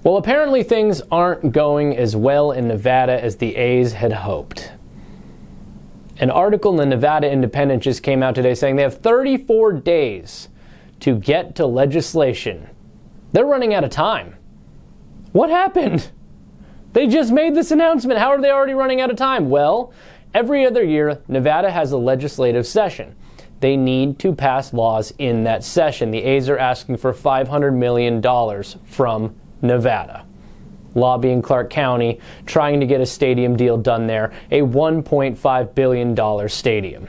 Well, apparently things aren't going as well in Nevada as the A's had hoped. An article in the Nevada Independent just came out today saying they have 34 days to get to legislation. They're running out of time. What happened? They just made this announcement. How are they already running out of time? Well, every other year, Nevada has a legislative session. They need to pass laws in that session. The A's are asking for $500 million from Nevada. Lobbying Clark County, trying to get a stadium deal done there, a $1.5 billion stadium.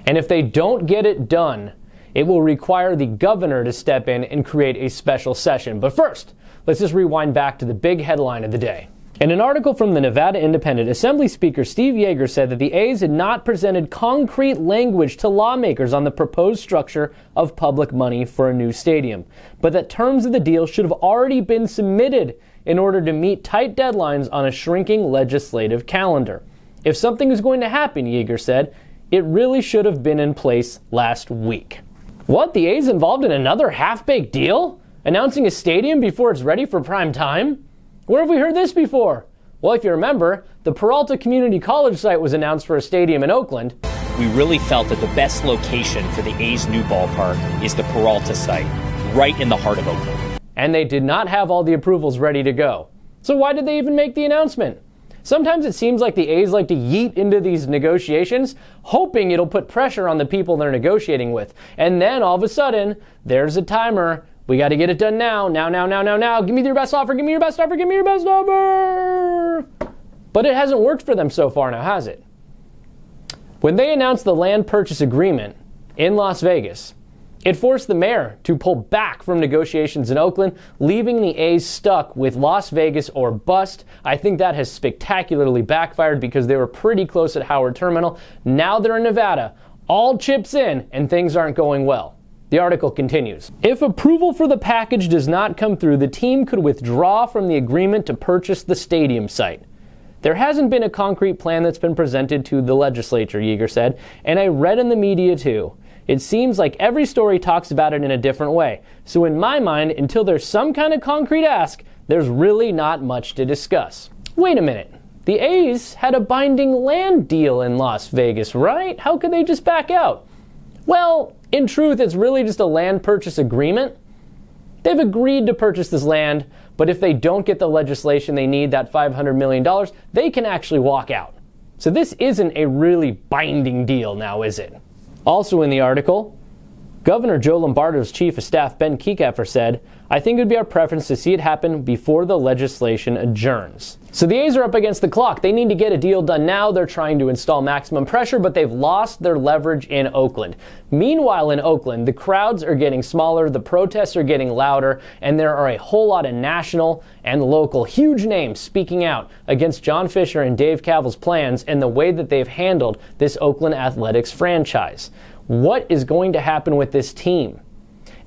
And if they don't get it done, it will require the governor to step in and create a special session. But first, let's just rewind back to the big headline of the day. In an article from the Nevada Independent, Assembly Speaker Steve Yeager said that the A's had not presented concrete language to lawmakers on the proposed structure of public money for a new stadium, but that terms of the deal should have already been submitted in order to meet tight deadlines on a shrinking legislative calendar. If something is going to happen, Yeager said, it really should have been in place last week. What? The A's involved in another half-baked deal? Announcing a stadium before it's ready for prime time? Where have we heard this before? Well, if you remember, the Peralta Community College site was announced for a stadium in Oakland. We really felt that the best location for the A's new ballpark is the Peralta site, right in the heart of Oakland. And they did not have all the approvals ready to go. So why did they even make the announcement? Sometimes it seems like the A's like to yeet into these negotiations, hoping it'll put pressure on the people they're negotiating with. And then all of a sudden, there's a timer. We got to get it done now. Now. Give me your best offer. Give me your best offer. Give me your best offer. But it hasn't worked for them so far now, has it? When they announced the land purchase agreement in Las Vegas, it forced the mayor to pull back from negotiations in Oakland, leaving the A's stuck with Las Vegas or bust. I think that has spectacularly backfired because they were pretty close at Howard Terminal. Now they're in Nevada. All chips in, and things aren't going well. The article continues. If approval for the package does not come through, the team could withdraw from the agreement to purchase the stadium site. There hasn't been a concrete plan that's been presented to the legislature, Yeager said, and I read in the media too. It seems like every story talks about it in a different way. So in my mind, until there's some kind of concrete ask, there's really not much to discuss. Wait a minute. The A's had a binding land deal in Las Vegas, right? How could they just back out? Well, in truth, it's really just a land purchase agreement. They've agreed to purchase this land, but if they don't get the legislation they need, that $500 million, they can actually walk out. So this isn't a really binding deal now, is it? Also in the article, Governor Joe Lombardo's chief of staff, Ben Kekeffer, said, I think it would be our preference to see it happen before the legislation adjourns. So the A's are up against the clock. They need to get a deal done now. They're trying to install maximum pressure, but they've lost their leverage in Oakland. Meanwhile, in Oakland, the crowds are getting smaller, the protests are getting louder, and there are a whole lot of national and local huge names speaking out against John Fisher and Dave Cavill's plans and the way that they've handled this Oakland Athletics franchise. What is going to happen with this team?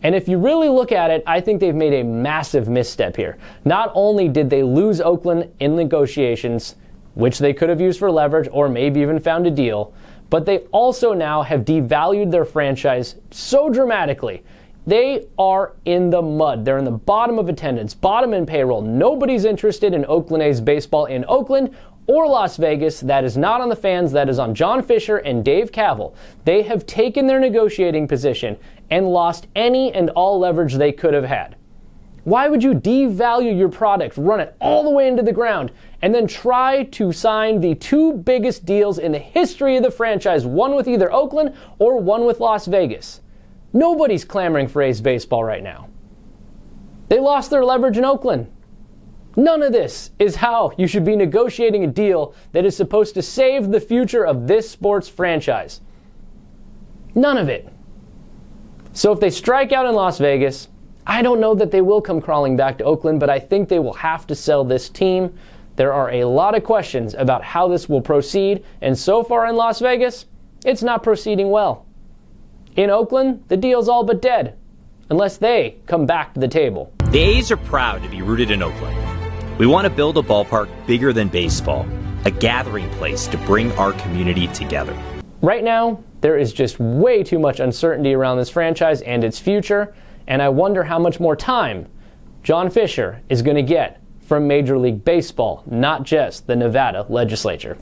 And if you really look at it, I think they've made a massive misstep here. Not only did they lose Oakland in negotiations, which they could have used for leverage or maybe even found a deal, but they also now have devalued their franchise so dramatically. They are in the mud. They're in the bottom of attendance, bottom in payroll. Nobody's interested in Oakland A's baseball in Oakland or Las Vegas. That is not on the fans. That is on John Fisher and Dave Cavill. They have taken their negotiating position and lost any and all leverage they could have had. Why would you devalue your product, run it all the way into the ground, and then try to sign the two biggest deals in the history of the franchise, one with either Oakland or one with Las Vegas? Nobody's clamoring for A's baseball right now. They lost their leverage in Oakland. None of this is how you should be negotiating a deal that is supposed to save the future of this sports franchise. None of it. So if they strike out in Las Vegas, I don't know that they will come crawling back to Oakland, but I think they will have to sell this team. There are a lot of questions about how this will proceed, and so far in Las Vegas, it's not proceeding well. In Oakland, the deal's all but dead, unless they come back to the table. The A's are proud to be rooted in Oakland. We want to build a ballpark bigger than baseball, a gathering place to bring our community together. Right now, there is just way too much uncertainty around this franchise and its future, and I wonder how much more time John Fisher is going to get from Major League Baseball, not just the Nevada legislature.